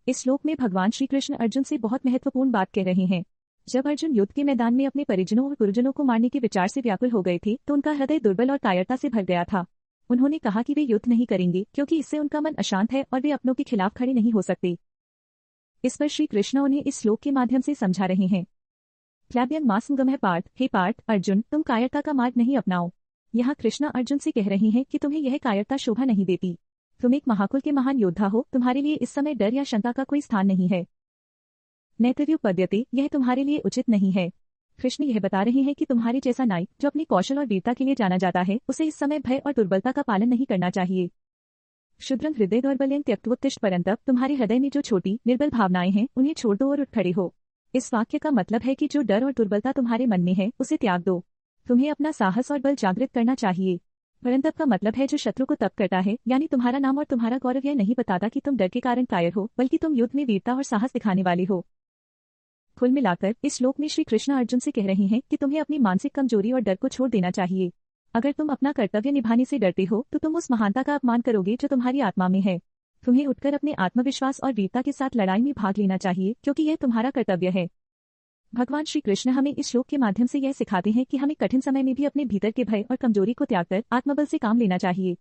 इस श्लोक में भगवान श्री कृष्ण अर्जुन से बहुत महत्वपूर्ण बात कह रहे हैं। जब अर्जुन युद्ध के मैदान में अपने परिजनों और गुरुजनों को मारने के विचार से व्याकुल हो गए थे तो उनका हृदय दुर्बल और कायरता से भर गया था। उन्होंने कहा कि वे युद्ध नहीं करेंगे क्योंकि इससे उनका मन अशांत है और वे अपनों के खिलाफ खड़े नहीं हो सकते। इस पर श्री कृष्ण उन्हें इस श्लोक के माध्यम से समझा रहे हैं। क्लैब्यं मासंगमः पार्थ, हे पार्थ अर्जुन, तुम कायरता का मार्ग नहीं अपनाओ। यहाँ कृष्ण अर्जुन से कह रही हैं कि तुम्हें यह कायरता शोभा नहीं देती। तुम एक महाकुल के महान योद्धा हो, तुम्हारे लिए इस समय डर या शंका का कोई स्थान नहीं है। नैतव्युपद्यते, यह तुम्हारे लिए उचित नहीं है। कृष्ण यह बता रहे हैं कि तुम्हारे जैसा नायक जो अपने कौशल और वीरता के लिए जाना जाता है, उसे इस समय भय और दुर्बलता का पालन नहीं करना चाहिए। क्षुद्रं हृदय दौर्बल्यं त्यक्त्वोत्तिष्ठ परन्तप, तुम्हारे हृदय में जो छोटी निर्बल भावनाएं हैं उन्हें छोड़ दो और उठ खड़े हो। इस वाक्य का मतलब है कि जो डर और दुर्बलता तुम्हारे मन में है उसे त्याग दो। तुम्हें अपना साहस और बल जागृत करना चाहिए। परंतप का मतलब है जो शत्रु को तप करता है, यानी तुम्हारा नाम और तुम्हारा गौरव यह नहीं बताता कि तुम डर के कारण कायर हो, बल्कि तुम युद्ध में वीरता और साहस दिखाने वाले हो। कुल मिलाकर इस श्लोक में श्री कृष्ण अर्जुन से कह रहे हैं कि तुम्हें अपनी मानसिक कमजोरी और डर को छोड़ देना चाहिए। अगर तुम अपना कर्तव्य निभाने से डरते हो तो तुम उस महानता का अपमान करोगे जो तुम्हारी आत्मा में है। तुम्हें उठकर अपने आत्मविश्वास और वीरता के साथ लड़ाई में भाग लेना चाहिए क्योंकि यह तुम्हारा कर्तव्य है। भगवान श्री कृष्ण हमें इस श्लोक के माध्यम से यह सिखाते हैं कि हमें कठिन समय में भी अपने भीतर के भय और कमजोरी को त्याग कर आत्मबल से काम लेना चाहिए।